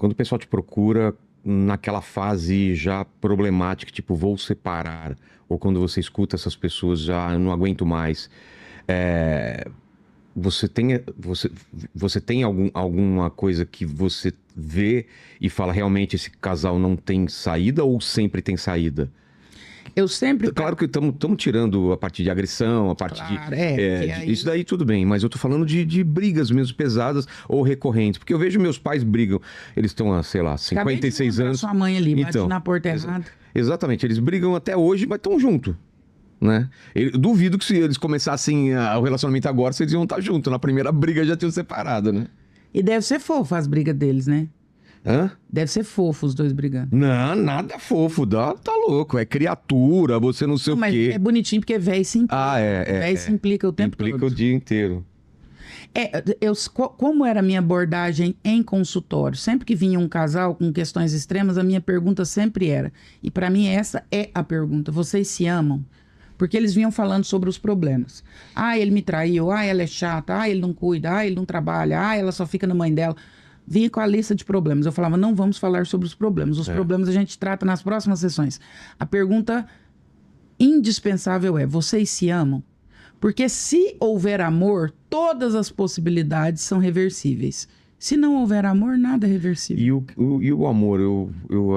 quando o pessoal te procura naquela fase já problemática, tipo, vou separar, ou quando você escuta essas pessoas já, eu não aguento mais, é, você tem alguma coisa que você vê e fala, realmente esse casal não tem saída ou sempre tem saída? Eu sempre... Claro que estamos tirando a parte de agressão, a parte Claro, de isso daí tudo bem, mas eu tô falando de brigas mesmo pesadas ou recorrentes, porque eu vejo meus pais brigam, eles estão, sei lá, 56 anos. Sua mãe ali, bate Então, na porta errada. Exatamente, eles brigam até hoje, mas estão juntos, né? Eu duvido que se eles começassem o relacionamento agora, vocês iam estar juntos. Na primeira briga já tinham separado, né? E deve ser fofo as brigas deles, né? Hã? Deve ser fofo os dois brigando. Não, nada fofo, tá louco. É criatura, você não sei o Mas quê. é bonitinho porque velho se implica. Velho se implica o tempo Implica todo. o dia inteiro. Como era a minha abordagem em consultório? Sempre que vinha um casal com questões extremas, a minha pergunta sempre era, e para mim essa é a pergunta, vocês se amam? Porque eles vinham falando sobre os problemas. Ah, ele me traiu, ah, ela é chata, ah, ele não cuida, ah, ele não trabalha, ah, ela só fica na mãe dela. Vinha com a lista de problemas. Eu falava, não vamos falar sobre os problemas. Os problemas a gente trata nas próximas sessões. A pergunta indispensável é, vocês se amam? Porque se houver amor, todas as possibilidades são reversíveis. Se não houver amor, nada é reversível. E o amor?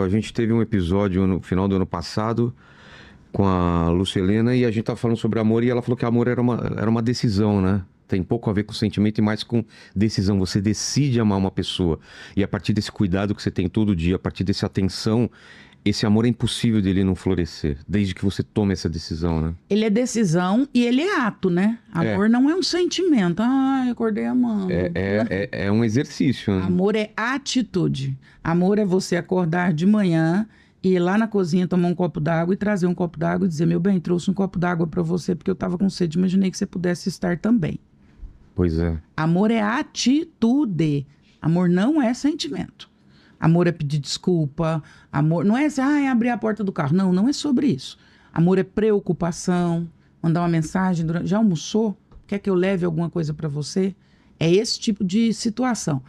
A gente teve um episódio no final do ano passado com a Lucelena e a gente tava falando sobre amor e ela falou que amor era uma decisão, né? Tem pouco a ver com sentimento e mais com decisão. Você decide amar uma pessoa. E a partir desse cuidado que você tem todo dia, a partir dessa atenção, esse amor é impossível dele não florescer. Desde que você tome essa decisão, né? Ele é decisão e ele é ato, né? Amor não é um sentimento. Ah, eu acordei amando. É um exercício, né? Amor é atitude. Amor é você acordar de manhã, ir lá na cozinha, tomar um copo d'água e trazer um copo d'água e dizer, meu bem, trouxe um copo d'água pra você porque eu tava com sede. Imaginei que você pudesse estar também. Pois é. Amor é atitude. Amor não é sentimento. Amor é pedir desculpa. Amor não é assim, é abrir a porta do carro. Não, não é sobre isso. Amor é preocupação. Mandar uma mensagem durante... Já almoçou? Quer que eu leve alguma coisa para você? É esse tipo de situação.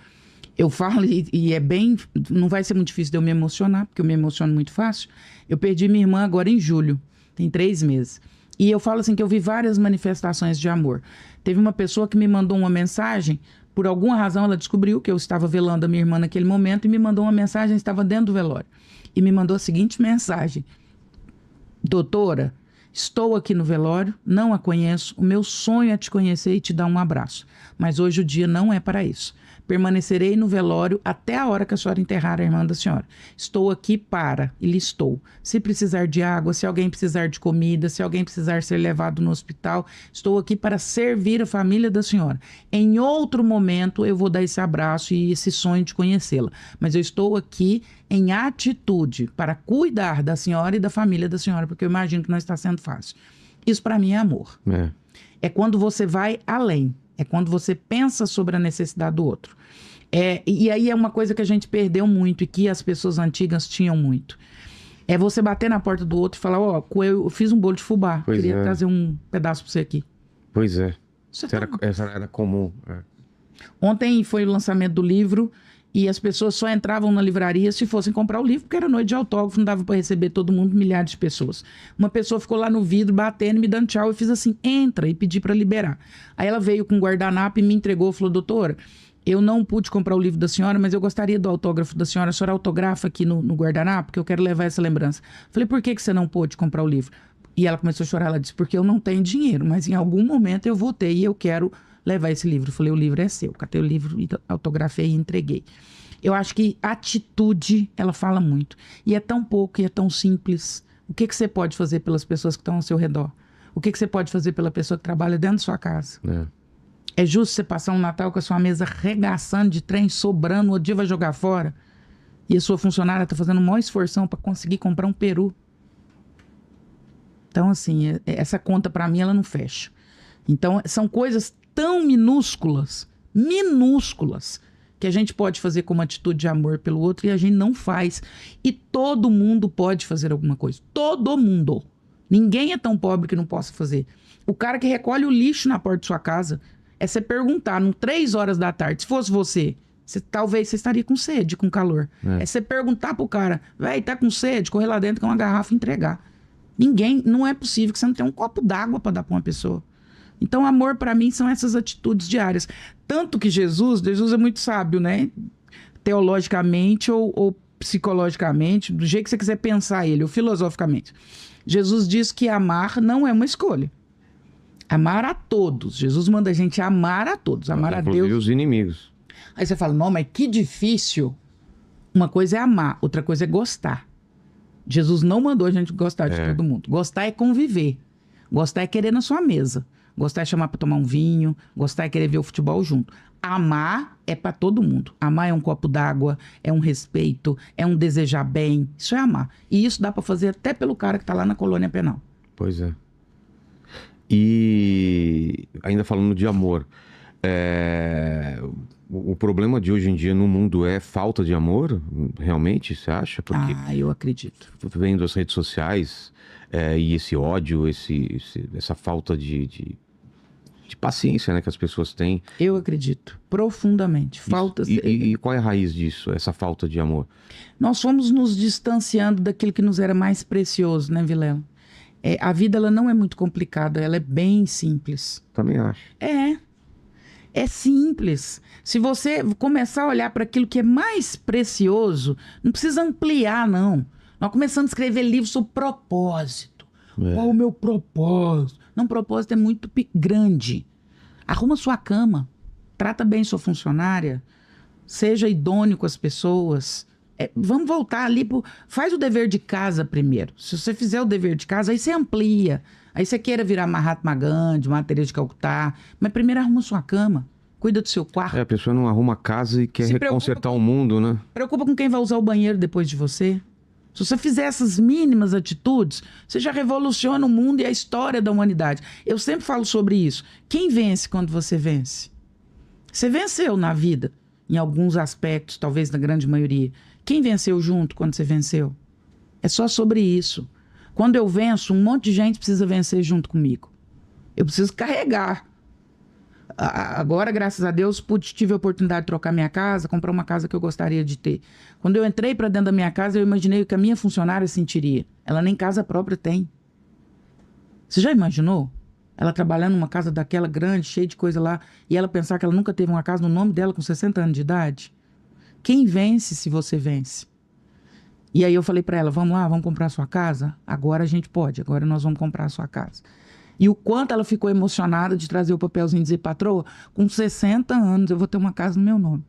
Eu falo e é bem... Não vai ser muito difícil de eu me emocionar, porque eu me emociono muito fácil. Eu perdi minha irmã agora em julho. Tem 3 meses. E eu falo assim que eu vi várias manifestações de amor. Teve uma pessoa que me mandou uma mensagem, por alguma razão ela descobriu que eu estava velando a minha irmã naquele momento e me mandou uma mensagem, estava dentro do velório. E me mandou a seguinte mensagem: doutora, estou aqui no velório, não a conheço, o meu sonho é te conhecer e te dar um abraço. Mas hoje o dia não é para isso. Permanecerei no velório até a hora que a senhora enterrar a irmã da senhora. Estou aqui para, e listou. Se precisar de água, se alguém precisar de comida, se alguém precisar ser levado no hospital, estou aqui para servir a família da senhora. Em outro momento eu vou dar esse abraço e esse sonho de conhecê-la. Mas eu estou aqui em atitude para cuidar da senhora e da família da senhora, porque eu imagino que não está sendo fácil. Isso para mim é amor. É quando você vai além. É quando você pensa sobre a necessidade do outro. E aí é uma coisa que a gente perdeu muito e que as pessoas antigas tinham muito. É você bater na porta do outro e falar, eu fiz um bolo de fubá, queria trazer um pedaço para você aqui. Pois é. Essa era comum. Ontem foi o lançamento do livro e as pessoas só entravam na livraria se fossem comprar o livro, porque era noite de autógrafo, não dava para receber todo mundo, milhares de pessoas. Uma pessoa ficou lá no vidro, batendo, me dando tchau, e fiz assim, entra, e pedi para liberar. Aí ela veio com um guardanapo e me entregou, falou, doutora, eu não pude comprar o livro da senhora, mas eu gostaria do autógrafo da senhora, a senhora autografa aqui no guardanapo, porque eu quero levar essa lembrança. Falei, por que você não pôde comprar o livro? E ela começou a chorar, ela disse, porque eu não tenho dinheiro, mas em algum momento eu vou ter e eu quero levar esse livro. Eu falei, o livro é seu. Catei o livro, autografei e entreguei. Eu acho que atitude, ela fala muito. E é tão pouco e é tão simples. O que você pode fazer pelas pessoas que estão ao seu redor? O que você pode fazer pela pessoa que trabalha dentro da sua casa? É justo você passar um Natal com a sua mesa regaçando de trem, sobrando, o dia vai jogar fora, e a sua funcionária está fazendo o maior esforção para conseguir comprar um peru? Então, assim, essa conta para mim, ela não fecha. Então, são coisas tão minúsculas, que a gente pode fazer como atitude de amor pelo outro e a gente não faz. E todo mundo pode fazer alguma coisa. Todo mundo. Ninguém é tão pobre que não possa fazer. O cara que recolhe o lixo na porta de sua casa, é você perguntar, 3 horas da tarde, se fosse você Talvez você estaria com sede, com calor. É você perguntar pro cara, véi, tá com sede? Correr lá dentro com uma garrafa e entregar. Não é possível que você não tenha um copo d'água para dar para uma pessoa. Então, amor para mim são essas atitudes diárias. Tanto que Jesus é muito sábio, né? Teologicamente ou psicologicamente, do jeito que você quiser pensar ele, ou filosoficamente. Jesus diz que amar não é uma escolha. Amar a todos. Jesus manda a gente amar a todos, amar a Deus. Inclusive os inimigos. Aí você fala, não, mas que difícil. Uma coisa é amar, outra coisa é gostar. Jesus não mandou a gente gostar de todo mundo. Gostar é conviver. Gostar é querer na sua mesa. Gostar é chamar para tomar um vinho. Gostar é querer ver o futebol junto. Amar é para todo mundo. Amar é um copo d'água, é um respeito, é um desejar bem. Isso é amar. E isso dá para fazer até pelo cara que tá lá na colônia penal. Pois é. E ainda falando de amor, o problema de hoje em dia no mundo é falta de amor, realmente, você acha? Porque eu acredito. Vendo as redes sociais e esse ódio, essa falta de paciência, né, que as pessoas têm. Eu acredito, profundamente. E qual é a raiz disso, essa falta de amor? Nós fomos nos distanciando daquilo que nos era mais precioso, né, Vilela? A vida ela não é muito complicada, ela é bem simples. Também acho. É simples. Se você começar a olhar para aquilo que é mais precioso, não precisa ampliar, não. Nós começamos a escrever livros sobre propósito. Qual o meu propósito? Não, propósito é muito grande. Arruma sua cama. Trata bem sua funcionária. Seja idôneo com as pessoas. Vamos voltar ali. Faz o dever de casa primeiro. Se você fizer o dever de casa, aí você amplia. Aí você queira virar Mahatma Gandhi, Madre Teresa de Calcutá. Mas primeiro arruma sua cama. Cuida do seu quarto. A pessoa não arruma a casa e quer consertar o mundo, né? Preocupa com quem vai usar o banheiro depois de você. Se você fizer essas mínimas atitudes, você já revoluciona o mundo e a história da humanidade. Eu sempre falo sobre isso. Quem vence quando você vence? Você venceu na vida, em alguns aspectos, talvez na grande maioria. Quem venceu junto quando você venceu? É só sobre isso. Quando eu venço, um monte de gente precisa vencer junto comigo. Eu preciso carregar. Agora, graças a Deus, tive a oportunidade de trocar minha casa, comprar uma casa que eu gostaria de ter. Quando eu entrei para dentro da minha casa, eu imaginei o que a minha funcionária sentiria. Ela nem casa própria tem. Você já imaginou? Ela trabalhando numa casa daquela grande, cheia de coisa lá, e ela pensar que ela nunca teve uma casa no nome dela com 60 anos de idade? Quem vence se você vence? E aí eu falei para ela, vamos lá, vamos comprar a sua casa? Agora a gente pode, agora nós vamos comprar a sua casa. E o quanto ela ficou emocionada de trazer o papelzinho e dizer, patroa, com 60 anos eu vou ter uma casa no meu nome.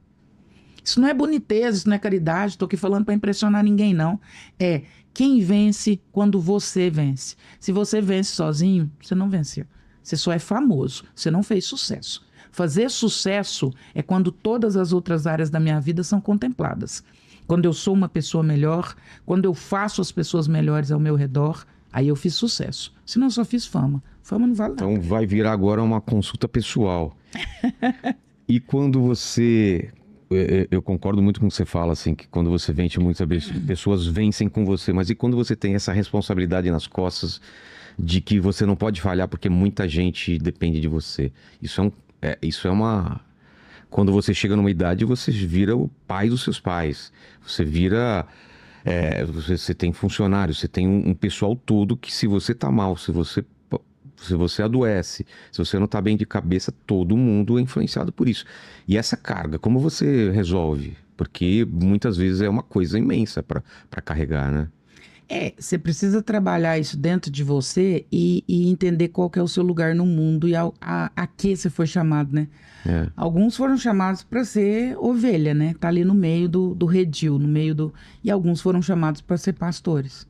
Isso não é boniteza, isso não é caridade, estou aqui falando para impressionar ninguém, não. É quem vence quando você vence. Se você vence sozinho, você não venceu. Você só é famoso, você não fez sucesso. Fazer sucesso é quando todas as outras áreas da minha vida são contempladas. Quando eu sou uma pessoa melhor, quando eu faço as pessoas melhores ao meu redor, aí eu fiz sucesso. Senão eu só fiz fama. Fama não vale nada. Então vai virar agora uma consulta pessoal. E quando você... Eu concordo muito com o que você fala, assim, que quando você vence, muitas vezes pessoas vencem com você. Mas e quando você tem essa responsabilidade nas costas de que você não pode falhar porque muita gente depende de você? Isso é uma... Quando você chega numa idade, você vira o pai dos seus pais. Você vira... você tem funcionários, você tem um pessoal todo que se você tá mal, se você adoece, se você não tá bem de cabeça, todo mundo é influenciado por isso. E essa carga, como você resolve? Porque muitas vezes é uma coisa imensa para carregar, né? Você precisa trabalhar isso dentro de você e entender qual que é o seu lugar no mundo e a que você foi chamado, né? Alguns foram chamados para ser ovelha, né? Tá ali no meio do redil, no meio do... E alguns foram chamados para ser pastores.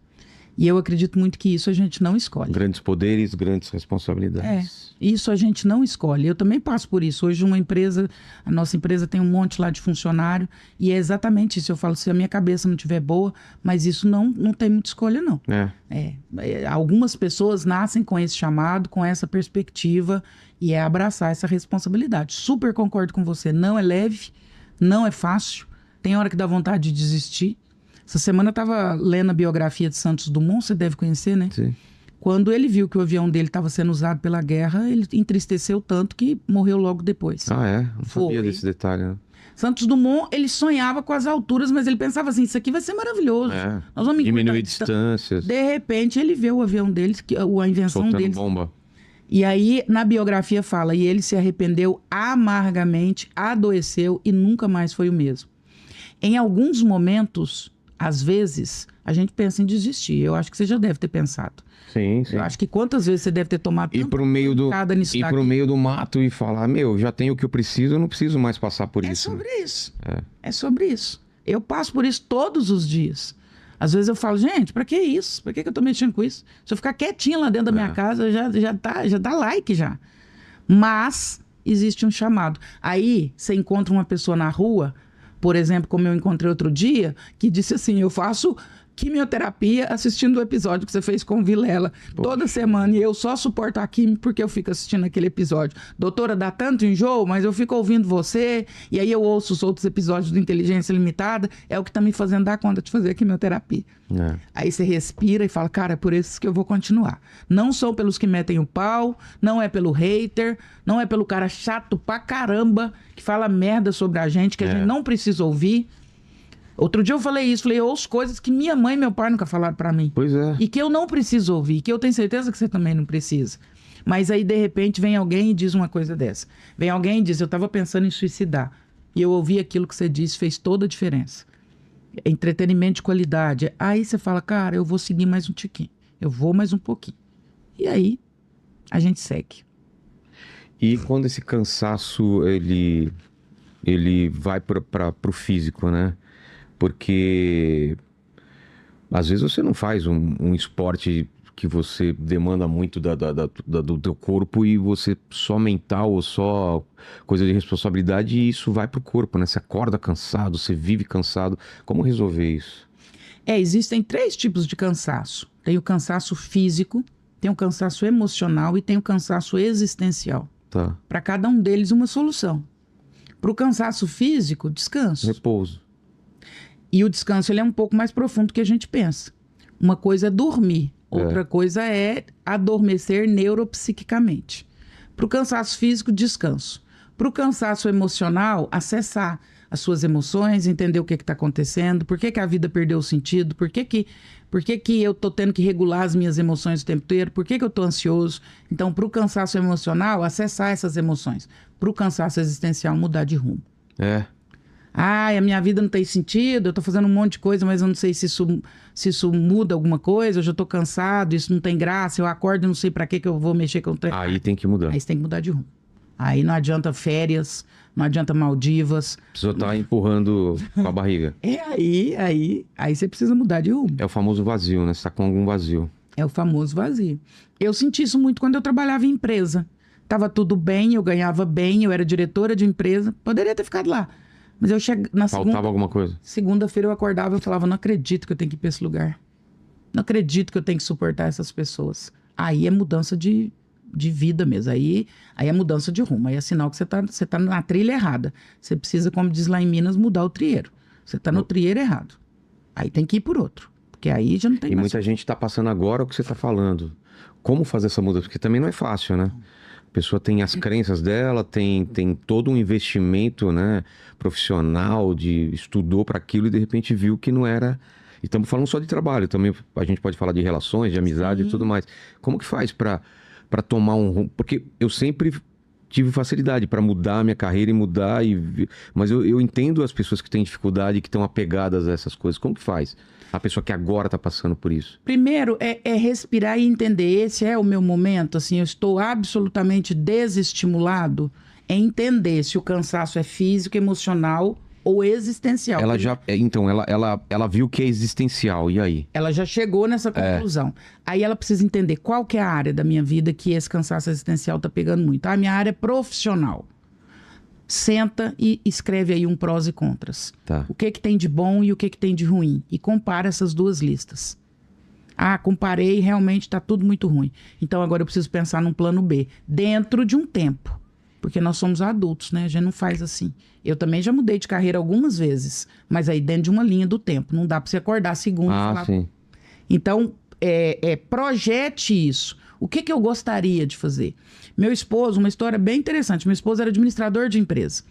E eu acredito muito que isso a gente não escolhe. Grandes poderes, grandes responsabilidades. Isso a gente não escolhe. Eu também passo por isso. Hoje a nossa empresa tem um monte lá de funcionário e é exatamente isso. Eu falo, se a minha cabeça não estiver boa, mas isso não tem muita escolha, não. Algumas pessoas nascem com esse chamado, com essa perspectiva e é abraçar essa responsabilidade. Super concordo com você. Não é leve, não é fácil. Tem hora que dá vontade de desistir. Essa semana eu estava lendo a biografia de Santos Dumont, você deve conhecer, né? Sim. Quando ele viu que o avião dele estava sendo usado pela guerra, ele entristeceu tanto que morreu logo depois. Não sabia desse detalhe, né? Santos Dumont, ele sonhava com as alturas, mas ele pensava assim, isso aqui vai ser maravilhoso. Nós vamos diminuir distâncias. De repente, ele vê o avião deles, a invenção soltando deles. bomba. E aí, na biografia fala, e ele se arrependeu amargamente, adoeceu e nunca mais foi o mesmo. Em alguns momentos, às vezes, a gente pensa em desistir. Eu acho que você já deve ter pensado. Sim, sim. Eu acho que quantas vezes você deve ter tomado Ir pro meio do mato e falar, já tenho o que eu preciso, eu não preciso mais passar por isso. É sobre isso. É sobre isso. Eu passo por isso todos os dias. Às vezes eu falo, gente, pra que isso? Pra que eu tô mexendo com isso? Se eu ficar quietinha lá dentro da minha casa, já dá like já. Mas existe um chamado. Aí você encontra uma pessoa na rua, por exemplo, como eu encontrei outro dia, que disse assim, eu faço quimioterapia assistindo o episódio que você fez com o Vilela toda semana, e eu só suporto a quimio porque eu fico assistindo aquele episódio. Doutora, dá tanto enjoo, mas eu fico ouvindo você, e aí eu ouço os outros episódios do Inteligência Limitada, é o que tá me fazendo dar conta de fazer a quimioterapia. Aí você respira e fala, cara, é por isso que eu vou continuar. Não são pelos que metem o pau, não é pelo hater, não é pelo cara chato pra caramba, que fala merda sobre a gente, que a gente não precisa ouvir. Outro dia eu falei isso, eu ouço coisas que minha mãe e meu pai nunca falaram pra mim. Pois é. E que eu não preciso ouvir, que eu tenho certeza que você também não precisa. Mas aí, de repente, vem alguém e diz uma coisa dessa. Vem alguém e diz, eu tava pensando em suicidar. E eu ouvi aquilo que você disse, fez toda a diferença. Entretenimento de qualidade. Aí você fala, cara, eu vou seguir mais um tiquinho. Eu vou mais um pouquinho. E aí, a gente segue. E quando esse cansaço, ele vai pro físico, né? Porque às vezes você não faz um esporte que você demanda muito do teu corpo e você só mental ou só coisa de responsabilidade e isso vai pro corpo, né? Você acorda cansado, você vive cansado. Como resolver isso? Existem 3 tipos de cansaço. Tem o cansaço físico, tem o cansaço emocional e tem o cansaço existencial. Tá. Para cada um deles, uma solução. Para o cansaço físico, descanso. Repouso. E o descanso ele é um pouco mais profundo do que a gente pensa. Uma coisa é dormir, outra coisa é adormecer neuropsiquicamente. Para o cansaço físico, descanso. Para o cansaço emocional, acessar as suas emoções, entender o que está acontecendo, por que a vida perdeu o sentido, por que eu estou tendo que regular as minhas emoções o tempo inteiro, por que eu estou ansioso. Então, para o cansaço emocional, acessar essas emoções. Para o cansaço existencial, mudar de rumo. A minha vida não tem sentido, eu tô fazendo um monte de coisa, mas eu não sei se isso muda alguma coisa, eu já tô cansado, isso não tem graça, eu acordo e não sei pra que eu vou mexer com o trem. Aí tem que mudar. Aí você tem que mudar de rumo. Aí não adianta férias, não adianta Maldivas. Precisa estar empurrando com a barriga. Aí você precisa mudar de rumo. É o famoso vazio, né? Você tá com algum vazio. É o famoso vazio. Eu senti isso muito quando eu trabalhava em empresa. Tava tudo bem, eu ganhava bem, eu era diretora de empresa, poderia ter ficado lá. Mas eu cheguei na Faltava alguma coisa? Segunda-feira eu acordava e falava, não acredito que eu tenho que ir pra esse lugar. Não acredito que eu tenho que suportar essas pessoas. Aí é mudança de vida mesmo. Aí é mudança de rumo. Aí é sinal que você tá na trilha errada. Você precisa, como diz lá em Minas, mudar o trieiro. Você tá no trieiro errado. Aí tem que ir por outro. Porque aí já não tem mais. E muita gente tá passando agora o que você tá falando. Como fazer essa mudança? Porque também não é fácil, né? A pessoa tem as crenças dela, tem todo um investimento, né, profissional, estudou para aquilo e de repente viu que não era. E estamos falando só de trabalho, também a gente pode falar de relações, de amizade e tudo mais. Como que faz para tomar um rumo? Porque eu sempre tive facilidade para mudar a minha carreira e mudar, mas eu entendo as pessoas que têm dificuldade, que estão apegadas a essas coisas. Como que faz? A pessoa que agora está passando por isso. Primeiro, é respirar e entender. Esse é o meu momento. Assim, eu estou absolutamente desestimulado em entender se o cansaço é físico, emocional ou existencial. Ela viu que é existencial. E aí? Ela já chegou nessa conclusão. Aí ela precisa entender qual que é a área da minha vida que esse cansaço existencial está pegando muito. A minha área é profissional. Senta e escreve aí um prós e contras. Tá. O que tem de bom e o que tem de ruim. E compara essas duas listas. Comparei, realmente está tudo muito ruim. Então agora eu preciso pensar num plano B. Dentro de um tempo. Porque nós somos adultos, né? A gente não faz assim. Eu também já mudei de carreira algumas vezes. Mas aí dentro de uma linha do tempo. Não dá para você acordar segunda e falar... Sim. Então, projete isso. O que eu gostaria de fazer? Meu esposo, uma história bem interessante. Meu esposo era administrador de empresa.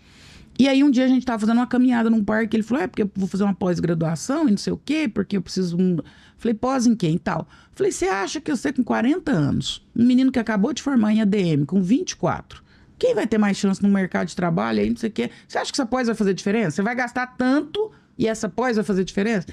E aí um dia a gente tava fazendo uma caminhada num parque, ele falou, porque eu vou fazer uma pós-graduação e não sei o quê, porque eu preciso... Falei, pós em quem e tal? Falei, você acha que você com 40 anos, um menino que acabou de formar em ADM, com 24, quem vai ter mais chance no mercado de trabalho aí, não sei o quê? Você acha que essa pós vai fazer diferença? Você vai gastar tanto e essa pós vai fazer diferença?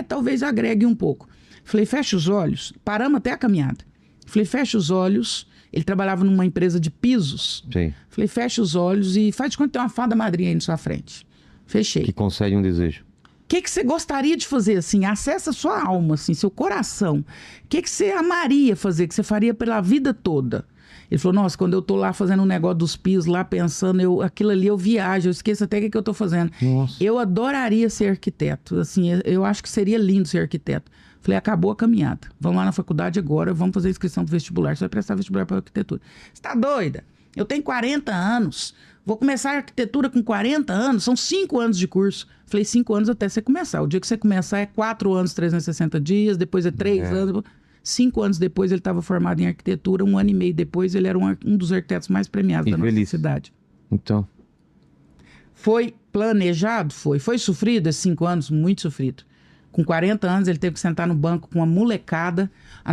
Talvez agregue um pouco. Falei, fecha os olhos. Paramos até a caminhada. Falei, fecha os olhos. Ele trabalhava numa empresa de pisos. Sim. Falei, fecha os olhos e faz de conta que tem uma fada madrinha aí na sua frente. Fechei. Que concede um desejo. O que você gostaria de fazer, assim? Acessa sua alma, assim, seu coração. O que você amaria fazer, que você faria pela vida toda? Ele falou, nossa, quando eu tô lá fazendo um negócio dos pisos, lá pensando, aquilo ali eu viajo, eu esqueço até o que eu tô fazendo. Nossa. Eu adoraria ser arquiteto, assim, eu acho que seria lindo ser arquiteto. Falei, acabou a caminhada. Vamos lá na faculdade agora, vamos fazer a inscrição pro vestibular. Você vai prestar vestibular para arquitetura. Você tá doida? Eu tenho 40 anos. Vou começar a arquitetura com 40 anos. São 5 anos de curso. Falei, 5 anos até você começar. O dia que você começar é 4 anos, 360 dias. Depois é 3 anos. 5 anos depois ele estava formado em arquitetura. 1 ano e meio depois ele era um dos arquitetos mais premiados da nossa cidade. Então... Foi planejado? Foi. Foi sofrido esses 5 anos? Muito sofrido. Com 40 anos, ele teve que sentar no banco com uma molecada. A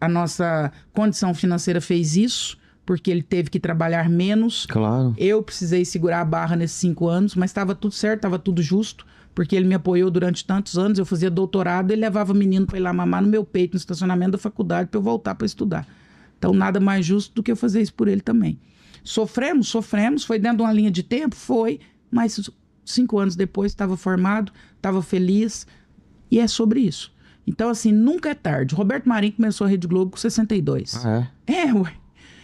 nossa condição financeira fez isso, porque ele teve que trabalhar menos. Claro. Eu precisei segurar a barra nesses 5 anos, mas estava tudo certo, estava tudo justo, porque ele me apoiou durante tantos anos. Eu fazia doutorado, ele levava menino para ir lá mamar no meu peito, no estacionamento da faculdade, para eu voltar para estudar. Então, nada mais justo do que eu fazer isso por ele também. Sofremos, foi dentro de uma linha de tempo? Foi, mas 5 anos depois estava formado, estava feliz. E é sobre isso. Então, assim, nunca é tarde. Roberto Marinho começou a Rede Globo com 62. Ah, é? Ué.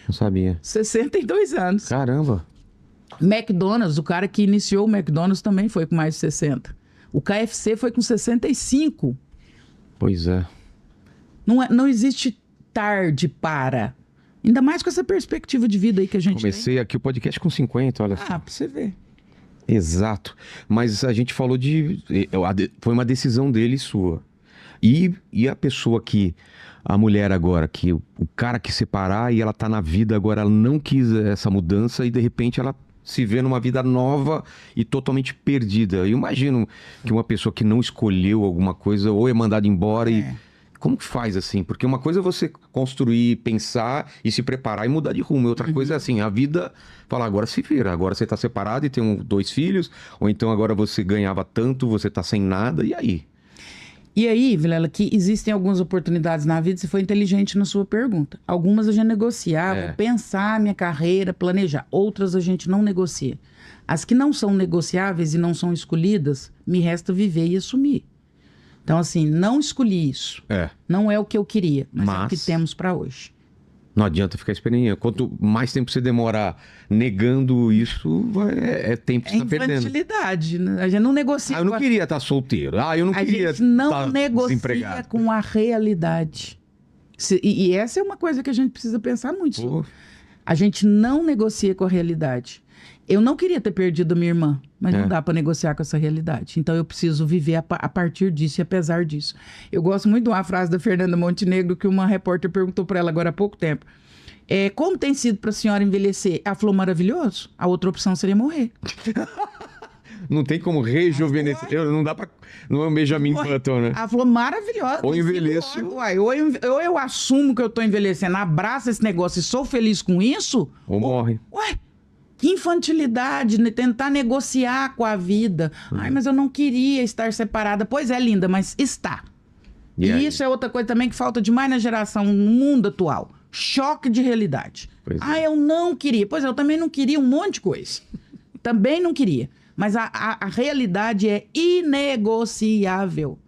Não sabia. 62 anos. Caramba. McDonald's, o cara que iniciou o McDonald's também foi com mais de 60. O KFC foi com 65. Pois é. Não existe tarde para. Ainda mais com essa perspectiva de vida aí que a gente Comecei aqui o podcast com 50, olha só. Pra você ver. Exato. Mas a gente falou foi uma decisão dele e sua. E a pessoa que... A mulher agora, que o cara que separar e ela tá na vida agora, ela não quis essa mudança e de repente ela se vê numa vida nova e totalmente perdida. Eu imagino que uma pessoa que não escolheu alguma coisa ou é mandada embora e... Como que faz assim? Porque uma coisa é você construir, pensar e se preparar e mudar de rumo. Outra coisa é assim, a vida fala, agora se vira. Agora você tá separado e tem 2 filhos. Ou então agora você ganhava tanto, você tá sem nada. E aí? E aí, Vilela, que existem algumas oportunidades na vida, você foi inteligente na sua pergunta. Algumas a gente negociava, pensar minha carreira, planejar. Outras a gente não negocia. As que não são negociáveis e não são escolhidas, me resta viver e assumir. Então, assim, não escolhi isso. Não é o que eu queria, mas é o que temos para hoje. Não adianta ficar esperando. Quanto mais tempo você demorar negando isso, é tempo que você tá perdendo. É infantilidade, né? A gente não negocia. Eu não queria estar solteiro. Eu não queria estar desempregado. A gente não negocia com a realidade. E essa é uma coisa que a gente precisa pensar muito sobre. A gente não negocia com a realidade. Eu não queria ter perdido a minha irmã, mas não dá para negociar com essa realidade. Então eu preciso viver a partir disso e apesar disso. Eu gosto muito de uma frase da Fernanda Montenegro que uma repórter perguntou para ela agora há pouco tempo. Como tem sido para a senhora envelhecer? Ela falou, maravilhoso. A outra opção seria morrer. Não tem como rejuvenescer. Não dá pra... Não é um Benjamin Button, né? Ela falou, maravilhosa. Ou envelheço. Ou eu assumo que eu tô envelhecendo, abraço esse negócio e sou feliz com isso. Ou morre. Ué, que infantilidade, né? Tentar negociar com a vida. Ai, mas eu não queria estar separada. Pois é, linda, mas está. E isso é outra coisa também que falta demais na geração, no mundo atual. Choque de realidade. Eu não queria. Pois é, eu também não queria um monte de coisa. Também não queria. Mas a realidade é inegociável.